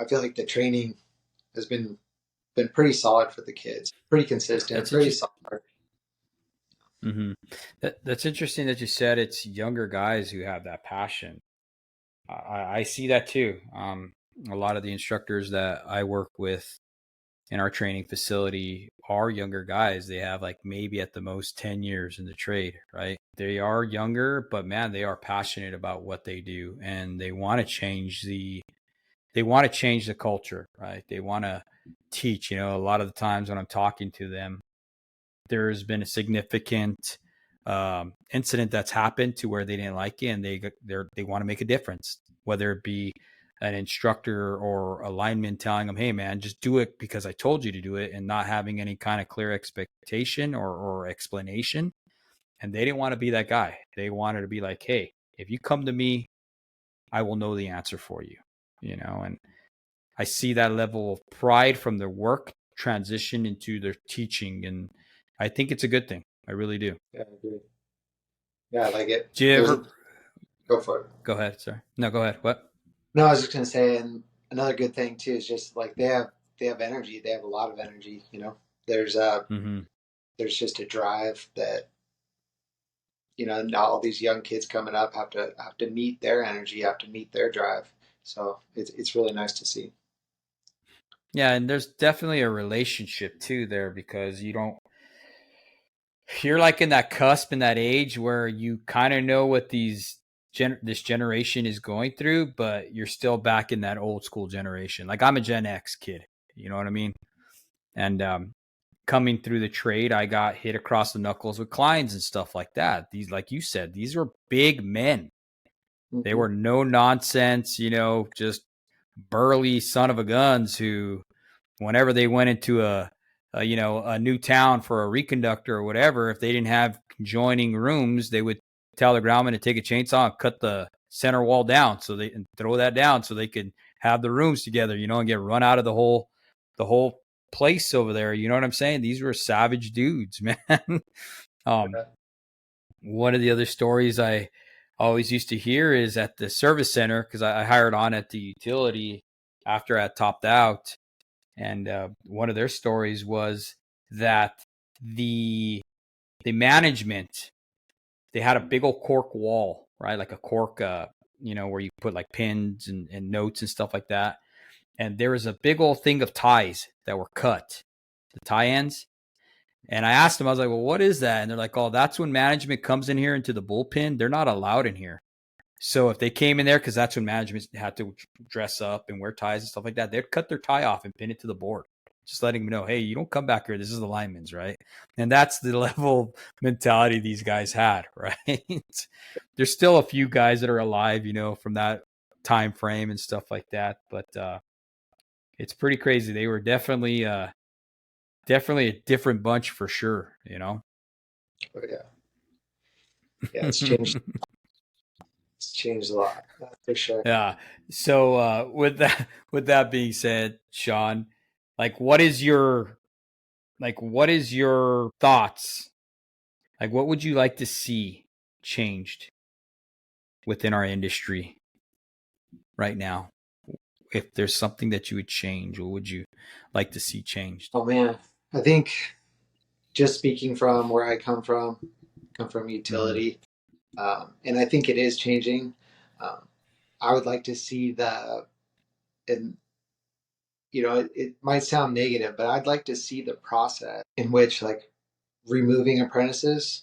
Speaker 2: I feel like the training has been pretty solid for the kids, pretty consistent,
Speaker 1: That's
Speaker 2: pretty
Speaker 1: interesting.
Speaker 2: solid.
Speaker 1: Mm-hmm. That's interesting that you said it's younger guys who have that passion. I see that too. A lot of the instructors that I work with in our training facility are younger guys. They have like maybe at the most 10 years in the trade, right? They are younger, but man, they are passionate about what they do and they want to change the culture, right? They want to teach, a lot of the times when I'm talking to them, there's been a significant incident that's happened to where they didn't like it and they want to make a difference, whether it be an instructor or a lineman telling them, hey man, just do it because I told you to do it, and not having any kind of clear expectation or explanation. And they didn't want to be that guy. They wanted to be like, hey, if you come to me, I will know the answer for you, and I see that level of pride from their work transition into their teaching. And I think it's a good thing. I really do.
Speaker 2: Yeah, I agree. Yeah, I like it.
Speaker 1: Do you ever
Speaker 2: Go for it.
Speaker 1: go ahead? Sorry. No, go ahead. What?
Speaker 2: No, I was just gonna say, and another good thing too is just like they have energy. They have a lot of energy. There's
Speaker 1: Mm-hmm.
Speaker 2: there's just a drive that now all these young kids coming up have to meet their energy, have to meet their drive. So it's really nice to see.
Speaker 1: Yeah, and there's definitely a relationship too there, because you're like in that cusp, in that age where you kind of know what this generation is going through, but you're still back in that old school generation. Like, I'm a Gen X kid, you know what I mean? And coming through the trade, I got hit across the knuckles with clients and stuff like that. These, like you said, these were big men. They
Speaker 2: Mm-hmm.
Speaker 1: were no nonsense, just burly son of a guns who, whenever they went into a new town for a reconductor or whatever, if they didn't have conjoining rooms, they would tell the groundman to take a chainsaw and cut the center wall down, and throw that down so they could have the rooms together, and get run out of the whole place over there. You know what I'm saying? These were savage dudes, man. um, One of the other stories I always used to hear is at the service center, because I hired on at the utility after I topped out. And one of their stories was that the management, they had a big old cork wall, right? Like a cork, where you put like pins and notes and stuff like that. And there was a big old thing of ties that were cut, the tie ends. And I asked them, I was like, well, what is that? And they're like, oh, that's when management comes in here into the bullpen. They're not allowed in here. So if they came in there, because that's when management had to dress up and wear ties and stuff like that, they'd cut their tie off and pin it to the board, just letting them know, hey, you don't come back here. This is the lineman's, right? And that's the level of mentality these guys had, right? There's still a few guys that are alive, from that time frame and stuff like that. But it's pretty crazy. They were definitely a different bunch for sure,
Speaker 2: Oh, yeah, yeah, it's changed. It's changed a lot, for sure.
Speaker 1: Yeah. So with that being said, Shawn, like what is your thoughts? Like, what would you like to see changed within our industry right now? If there's something that you would change, what would you like to see changed?
Speaker 2: Oh man, I think just speaking from where I come from
Speaker 1: Mm-hmm.
Speaker 2: utility, and I think it is changing. Um, I would like to see and it might sound negative, but I'd like to see the process in which like removing apprentices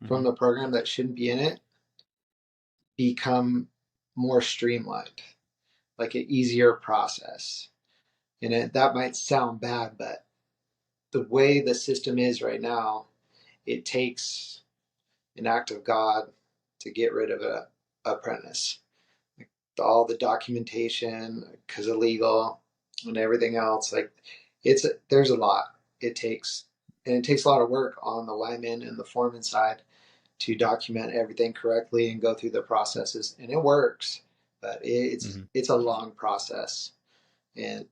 Speaker 1: Mm-hmm.
Speaker 2: from the program that shouldn't be in it become more streamlined, like an easier process. And that might sound bad, but the way the system is right now, it takes an act of God to get rid of a apprentice. Like all the documentation, because of legal and everything else, like there's a lot it takes, and it takes a lot of work on the lineman and the foreman side to document everything correctly and go through the processes, and it works, but
Speaker 1: Mm-hmm.
Speaker 2: it's a long process. And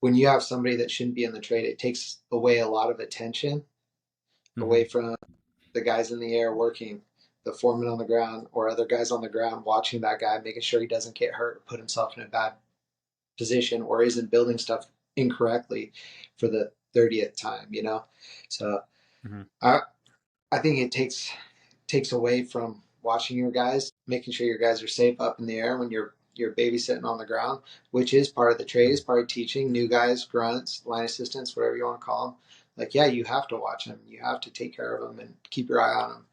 Speaker 2: when you have somebody that shouldn't be in the trade, it takes away a lot of attention
Speaker 1: Mm-hmm.
Speaker 2: away from the guys in the air working, the foreman on the ground, or other guys on the ground watching that guy, making sure he doesn't get hurt, put himself in a bad position, or isn't building stuff incorrectly for the 30th time. So
Speaker 1: Mm-hmm.
Speaker 2: I I think it takes away from watching your guys, making sure your guys are safe up in the air when you're babysitting on the ground, which is part of the trade, is part of teaching new guys, grunts, line assistants, whatever you want to call them. Like, yeah, you have to watch them, you have to take care of them and keep your eye on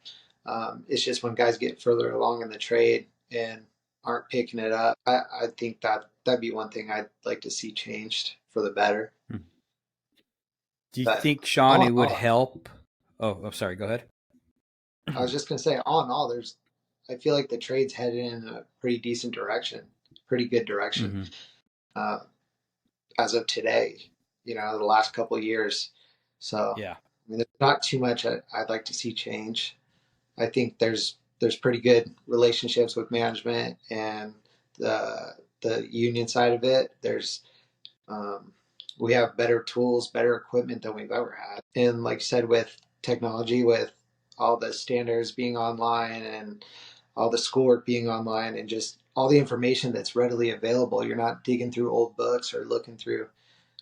Speaker 2: them. It's just when guys get further along in the trade and aren't picking it up, I think that'd be one thing I'd like to see changed for the better.
Speaker 1: Mm-hmm. Do you
Speaker 2: But
Speaker 1: think, Shawn,
Speaker 2: all in
Speaker 1: it would
Speaker 2: all,
Speaker 1: help? Oh, I'm sorry. Go ahead.
Speaker 2: I was just gonna say, all in all, I feel like the trade's headed in a pretty decent direction. pretty good direction
Speaker 1: Mm-hmm.
Speaker 2: uh, as of today. The last couple of years. So
Speaker 1: Yeah.
Speaker 2: I mean, there's not too much I'd like to see change. I think there's pretty good relationships with management and the union side of it. Um, we have better tools, better equipment than we've ever had. And like you said, with technology, with all the standards being online and all the schoolwork being online and just all the information that's readily available, you're not digging through old books or looking through,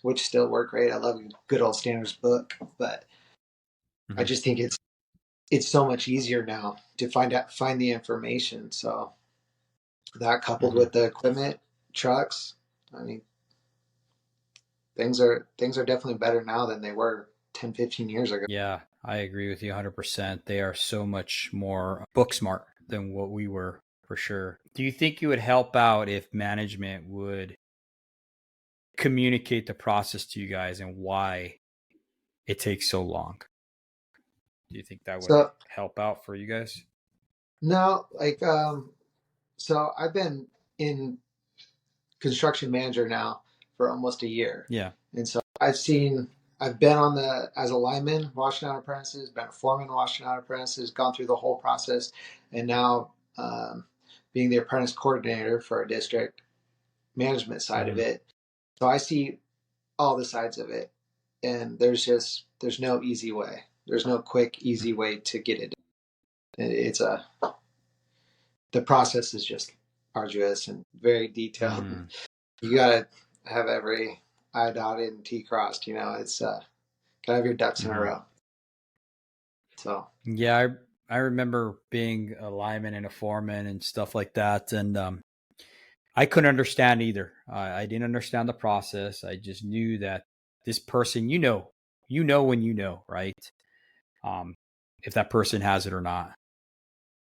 Speaker 2: which still work great. I love a good old standards book, but I
Speaker 1: Mm-hmm.
Speaker 2: just think it's so much easier now to find the information. So that coupled
Speaker 1: Mm-hmm.
Speaker 2: with the equipment, trucks, I mean, things are definitely better now than they were 10, 15 years ago.
Speaker 1: Yeah, I agree with you 100%. They are so much more book smart than what we were, for sure. Do you think you would help out if management would communicate the process to you guys and why it takes so long? Do you think that would
Speaker 2: So
Speaker 1: help out for you guys?
Speaker 2: no, like so I've been in construction manager now for almost a year.
Speaker 1: Yeah.
Speaker 2: And so I've been on as a lineman washing out apprentices, been a foreman washing out apprentices, gone through the whole process, and now being the apprentice coordinator for our district management side of
Speaker 1: Mm-hmm.
Speaker 2: it. So I see all the sides of it, and there's no easy way. There's no quick, easy way to get it. It's the process is just arduous and very detailed.
Speaker 1: Mm-hmm.
Speaker 2: You gotta have every I dotted and T crossed. It's gotta have your ducks in a
Speaker 1: Mm-hmm.
Speaker 2: row. So
Speaker 1: Yeah, I remember being a lineman and a foreman and stuff like that. And I couldn't understand either. I didn't understand the process. I just knew that this person, when you know, right? Um, if that person has it or not.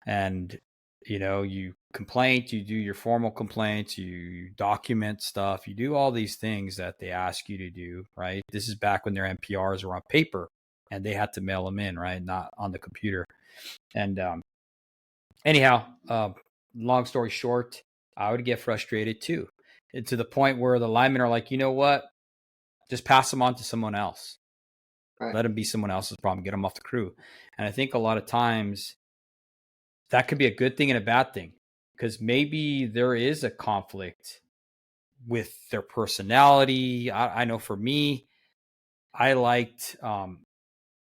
Speaker 1: And, you complain, you do your formal complaints, you document stuff, you do all these things that they ask you to do, right? This is back when their NPRs were on paper and they had to mail them in, right? Not on the computer. And anyhow, long story short, I would get frustrated too, and to the point where the linemen are like, you know what? Just pass them on to someone else.
Speaker 2: right,
Speaker 1: Let them be someone else's problem. Get them off the crew. And I think a lot of times that could be a good thing and a bad thing because maybe there is a conflict with their personality. I know for me, I liked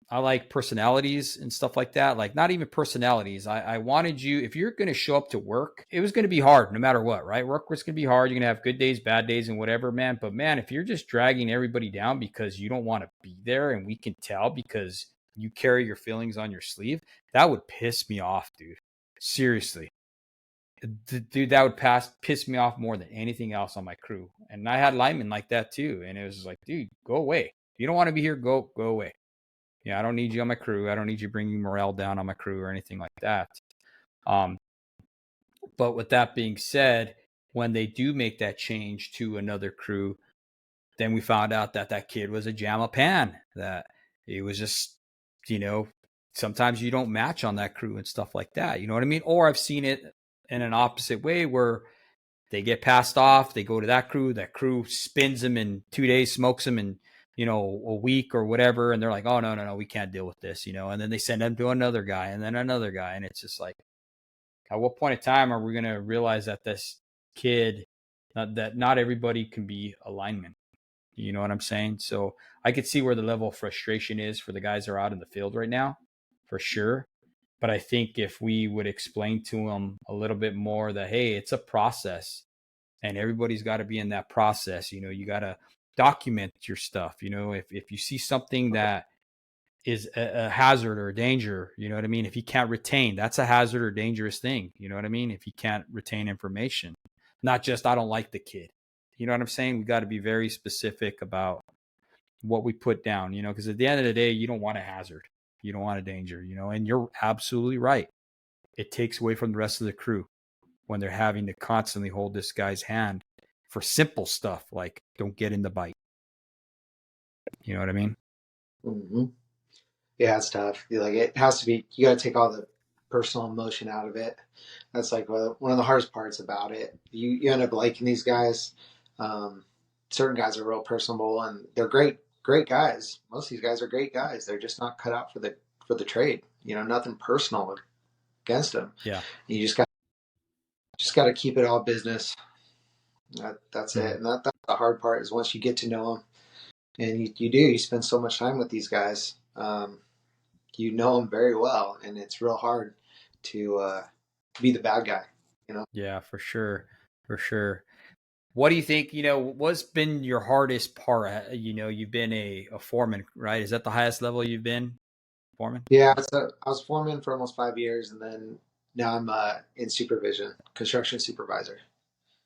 Speaker 1: I like personalities and stuff like that. Like not even personalities. I wanted you, if you're going to show up to work, it was going to be hard no matter what, right? Work was going to be hard. You're going to have good days, bad days, and whatever, man. But man, if you're just dragging everybody down because you don't want to be there and we can tell because you carry your feelings on your sleeve, that would piss me off, dude. Seriously. Dude, that would piss me off more than anything else on my crew. And I had linemen like that too. And it was like, dude, go away. If you don't want to be here, go away. Yeah, I don't need you on my crew. I don't need you bringing morale down on my crew or anything like that. Um, but with that being said, when they do make that change to another crew, then we found out that that kid was a JAMA pan, that he was just, you know, sometimes you don't match on that crew and stuff like that. You know what I mean? Or I've seen it in an opposite way where they get passed off, they go to that crew spins them in 2 days, smokes them in, a week or whatever. And they're like, oh, no, we can't deal with this, and then they send them to another guy and then another guy. And it's just like, at what point in time are we going to realize that this kid, that not everybody can be a lineman? You know what I'm saying? So I could see where the level of frustration is for the guys that are out in the field right now, for sure. But I think if we would explain to them a little bit more that, hey, it's a process and everybody's got to be in that process. You got to document your stuff. If you see something that is a hazard or a danger, you know what I mean? If you can't retain, that's a hazard or dangerous thing. You know what I mean? If you can't retain information, not just, I don't like the kid. You know what I'm saying? We got to be very specific about what we put down, because at the end of the day, you don't want a hazard. You don't want a danger, and you're absolutely right. It takes away from the rest of the crew when they're having to constantly hold this guy's hand for simple stuff like don't get in the bite. You know what I mean?
Speaker 2: hmm yeah, it's tough. Like it has to be. You got to take all the personal emotion out of it. That's like one of the hardest parts about it. You end up liking these guys. Um, Certain guys are real personable and they're great guys. Most of these guys are great guys. They're just not cut out for the trade. You know, nothing personal against them.
Speaker 1: Yeah.
Speaker 2: You just got to keep it all business. That's it. And that's the hard part is once you get to know them, and you spend so much time with these guys. You know them very well, and it's real hard to be the bad guy. You know.
Speaker 1: Yeah, for sure. For sure. What do you think, what's been your hardest part? You've been a foreman, right? Is that the highest level you've been, foreman?
Speaker 2: Yeah, so I was foreman for almost 5 years, and then now I'm in supervision, construction supervisor.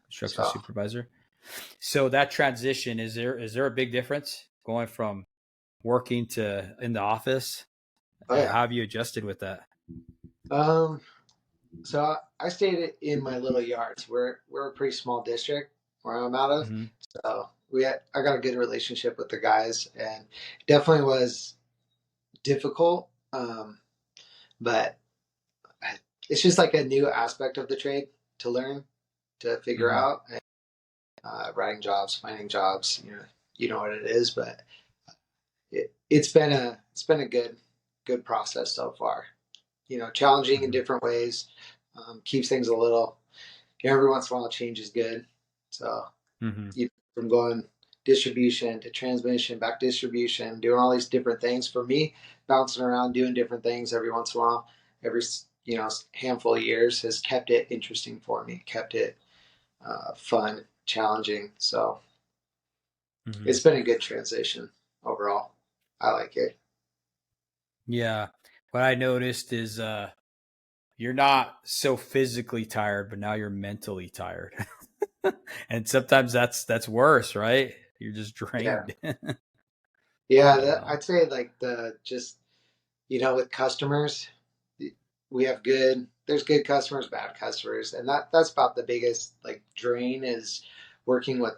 Speaker 1: Construction
Speaker 2: So,
Speaker 1: supervisor. So that transition, is there a big difference going from working to in the office?
Speaker 2: oh yeah.
Speaker 1: How have you adjusted with that?
Speaker 2: Um, I stayed in my little yards. We're a pretty small district where I'm out of,
Speaker 1: Mm-hmm.
Speaker 2: so I got a good relationship with the guys, and definitely was difficult. But it's just like a new aspect of the trade to learn, to figure
Speaker 1: Mm-hmm.
Speaker 2: out. Writing jobs, finding jobs. You know what it is, but it's been a good process so far. You know, challenging in
Speaker 1: Mm-hmm.
Speaker 2: different ways, keeps things a little. Every once in a while, change is good. So
Speaker 1: Mm-hmm.
Speaker 2: from going distribution to transmission, back distribution, doing all these different things. For me, bouncing around, doing different things every once in a while, every handful of years has kept it interesting for me, kept it fun, challenging. So
Speaker 1: Mm-hmm.
Speaker 2: it's been a good transition overall. I like it.
Speaker 1: Yeah. What I noticed is you're not so physically tired, but now you're mentally tired. And sometimes that's worse, right? You're just
Speaker 2: Yeah,
Speaker 1: drained.
Speaker 2: yeah.
Speaker 1: uh,
Speaker 2: I'd say like the just with customers, we have there's good customers, bad customers, and that's about the biggest like drain is working with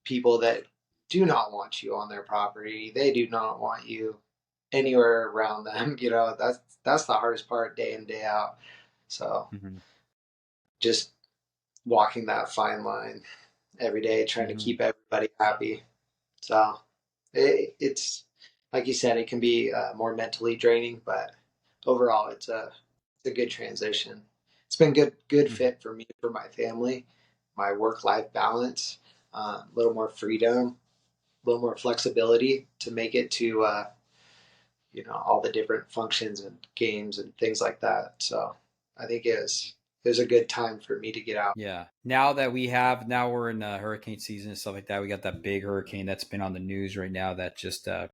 Speaker 2: people that do not want you on their property. They do not want you anywhere around them. That's the hardest part day in, day out. So
Speaker 1: mhm,
Speaker 2: just walking that fine line every day, trying to
Speaker 1: mhm.
Speaker 2: keep everybody happy. So it's like you said, it can be more mentally draining, but overall, it's a good transition. It's been good
Speaker 1: Mhm.
Speaker 2: fit for me, for my family, my work life balance, a little more freedom, a little more flexibility to make it to all the different functions and games and things like that. So I think it was a good time for me to get out.
Speaker 1: Yeah. Now we're in hurricane season and stuff like that. We got that big hurricane that's been on the news right now that just the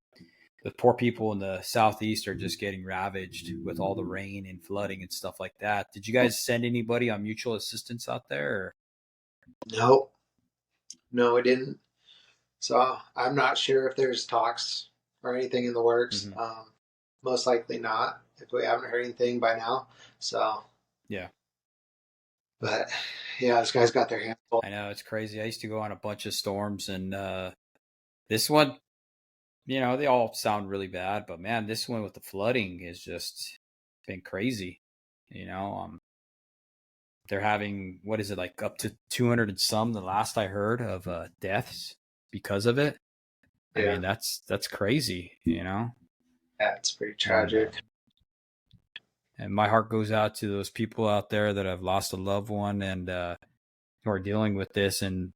Speaker 1: poor people in the southeast are just getting ravaged with all the rain and flooding and stuff like that. Did you guys send anybody on mutual assistance out there?
Speaker 2: No, no, it didn't. So I'm not sure if there's talks or anything in the works.
Speaker 1: Mm-hmm.
Speaker 2: Most likely not, if we haven't heard anything by now. So,
Speaker 1: Yeah.
Speaker 2: but yeah, this guy's got their hands full.
Speaker 1: I know it's crazy. I used to go on a bunch of storms, and this one, they all sound really bad, but man, this one with the flooding is just been crazy. You know, they're having, what is it, like up to 200 and some the last I heard of deaths because of it. I
Speaker 2: Yeah,
Speaker 1: mean, that's crazy.
Speaker 2: yeah, it's pretty
Speaker 1: And
Speaker 2: tragic.
Speaker 1: and my heart goes out to those people out there that have lost a loved one and who are dealing with this and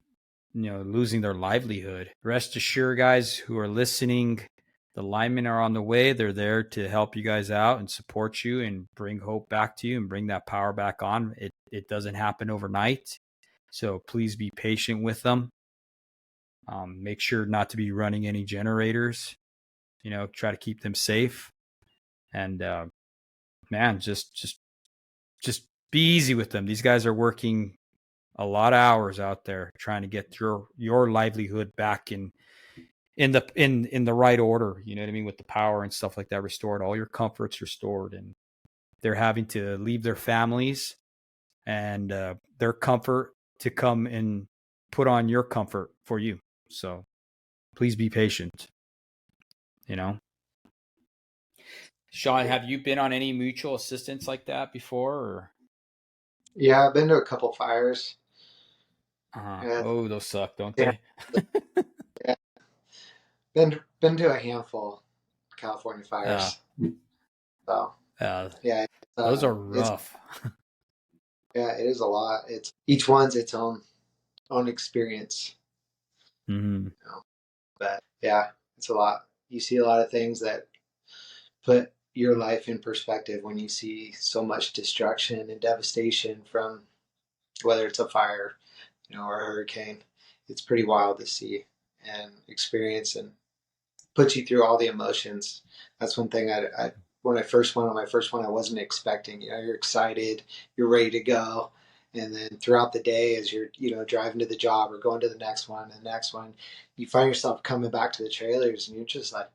Speaker 1: losing their livelihood. Rest assured, guys who are listening, the linemen are on the way. They're there to help you guys out and support you and bring hope back to you and bring that power back on. It doesn't happen overnight. So please be patient with them. Make sure not to be running any generators. Try to keep them safe. And man, just be easy with them. These guys are working a lot of hours out there trying to get your livelihood back in the right order. You know what I mean, with the power and stuff like that restored, all your comforts restored, and they're having to leave their families and their comfort to come and put on your comfort for you. So please be patient. You know. Shawn, have you been on any mutual assistance like that before? Or?
Speaker 2: Yeah, I've been to a couple fires. Uh,
Speaker 1: Oh, those suck, don't
Speaker 2: yeah,
Speaker 1: they?
Speaker 2: yeah, been to a handful of California
Speaker 1: Uh,
Speaker 2: fires. So
Speaker 1: uh,
Speaker 2: yeah,
Speaker 1: those are
Speaker 2: it's
Speaker 1: rough.
Speaker 2: yeah, it is a lot. It's each one's its own experience.
Speaker 1: Hmm.
Speaker 2: You know? But yeah, it's a lot. You see a lot of things that put your life in perspective when you see so much destruction and devastation from whether it's a fire, or a hurricane. It's pretty wild to see and experience, and puts you through all the emotions. That's one thing I when I first went on my first one, I wasn't expecting. You're excited, you're ready to go, and then throughout the day, as you're driving to the job or going to the next one and the next one, you find yourself coming back to the trailers, and you're just like,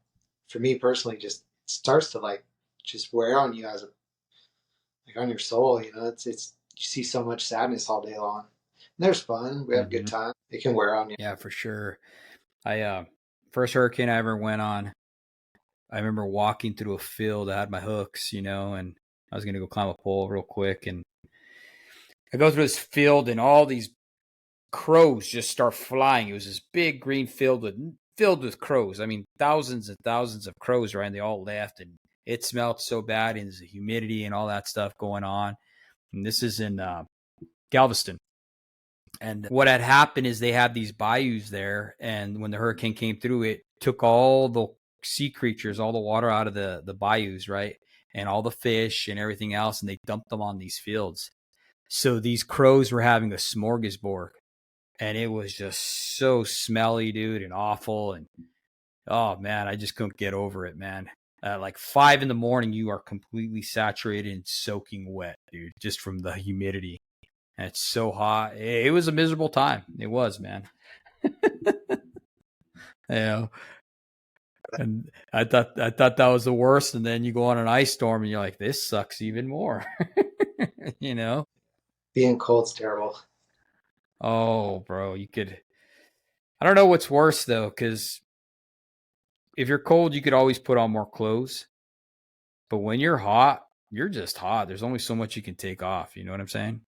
Speaker 2: for me personally, just it starts to like just wear on you as a like on your soul. It's you see so much sadness all day long. And there's fun. We have a good
Speaker 1: Hmm.
Speaker 2: time. It can wear on you.
Speaker 1: Yeah, for sure. I first hurricane I ever went on, I remember walking through a field. I had my hooks, and I was gonna go climb a pole real quick, and I go through this field, and all these crows just start flying. It was this big green field filled with crows. I mean, thousands and thousands of crows, right? And they all left, and it smelled so bad, and there's the humidity and all that stuff going on. And this is in Galveston. And what had happened is they had these bayous there, and when the hurricane came through, it took all the sea creatures, all the water out of the bayous, right? And all the fish and everything else, and they dumped them on these fields. So these crows were having a smorgasbord, and it was just so smelly, dude, and awful. And oh man, I just couldn't get over it, man. At like 5 in the morning, you are completely saturated and soaking wet, dude, just from the humidity. And it's so hot. It was a miserable time. It was, man. You know, and I thought that was the worst. And then you go on an ice storm, and you're like, this sucks even more. you know?
Speaker 2: Being cold's terrible.
Speaker 1: Oh, bro, you could. I don't know what's worse though, because if you're cold, you could always put on more clothes. But when you're hot, you're just hot. There's only so much you can take off. You know what I'm saying?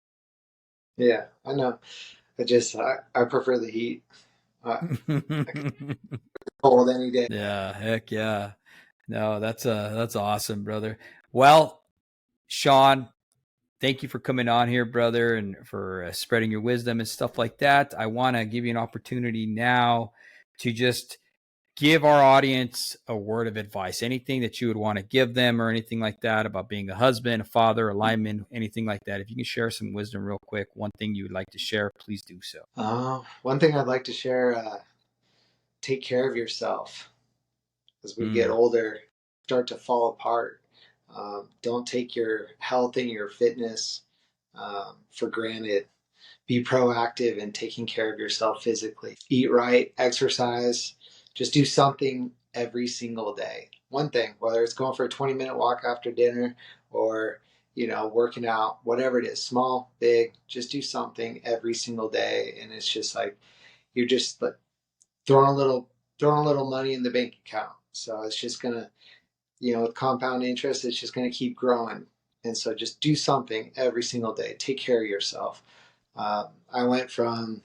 Speaker 2: Yeah, I know. I prefer the heat. I could cold any day.
Speaker 1: Yeah, heck yeah. No, that's awesome, brother. Well, Shawn, thank you for coming on here, brother, and for spreading your wisdom and stuff like that. I want to give you an opportunity now to just give our audience a word of advice. Anything that you would want to give them or anything like that about being a husband, a father, a lineman, anything like that. If you can share some wisdom real quick, one thing you would like to share, please do so.
Speaker 2: One thing I'd like to share: take care of yourself. As we get
Speaker 1: Mm,
Speaker 2: older, start to fall apart. Don't take your health and your fitness for granted. Be proactive in taking care of yourself physically. Eat right, exercise, just do something every single day. One thing, whether it's going for a 20-minute walk after dinner or, working out, whatever it is, small, big, just do something every single day. And it's just like, you're just like throwing a little money in the bank account. So it's just going to, with compound interest, it's just going to keep growing. And so just do something every single day. Take care of yourself. I went from,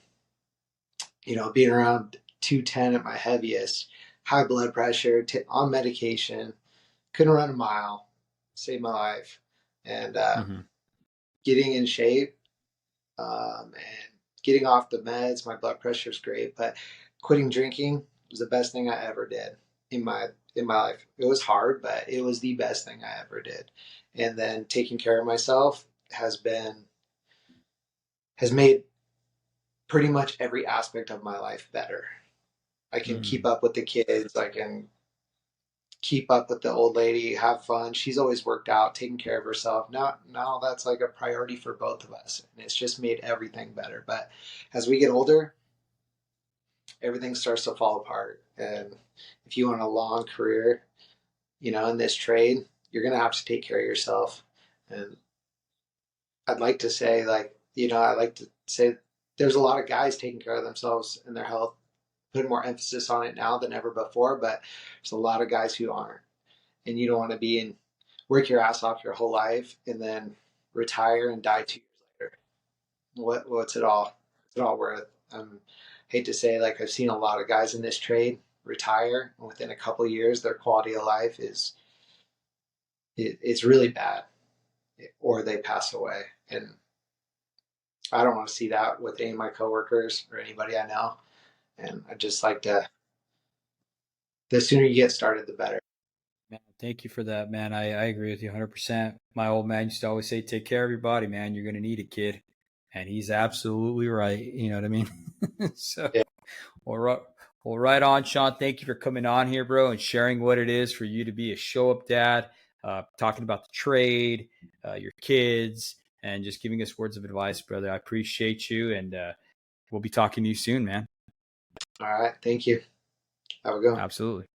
Speaker 2: being around 210 at my heaviest, high blood pressure, on medication, couldn't run a mile, saved my life, and
Speaker 1: mm-hmm,
Speaker 2: getting in shape and getting off the meds. My blood pressure is great, but quitting drinking was the best thing I ever did in my life. It was hard, but it was the best thing I ever did. And then taking care of myself has made pretty much every aspect of my life better. I can keep
Speaker 1: mm,
Speaker 2: up with the kids. I can keep up with the old lady, have fun. She's always worked out, taking care of herself. Now that's like a priority for both of us. And it's just made everything better. But as we get older, everything starts to fall apart. And if you want a long career, in this trade, you're going to have to take care of yourself. And I'd like to say, I like to say there's a lot of guys taking care of themselves and their health, putting more emphasis on it now than ever before, but there's a lot of guys who aren't. And you don't want to be in work your ass off your whole life and then retire and die 2 years later. What's it all? What's it all worth? Hate to say, like, I've seen a lot of guys in this trade retire, and within a couple of years, their quality of life it's really bad, or they pass away. And I don't want to see that with any of my coworkers or anybody I know. And I just like to, the sooner you get started, the better.
Speaker 1: Man, thank you for that, man. I agree with you 100%. My old man used to always say, take care of your body, man. You're going to need it, kid. And he's absolutely right. You know what I mean? So,
Speaker 2: Yeah.
Speaker 1: well, right on, Shawn. Thank you for coming on here, bro, and sharing what it is for you to be a show up dad, talking about the trade, your kids, and just giving us words of advice, brother. I appreciate you. And we'll be talking to you soon, man.
Speaker 2: All right. Thank you. Have a good one.
Speaker 1: Absolutely.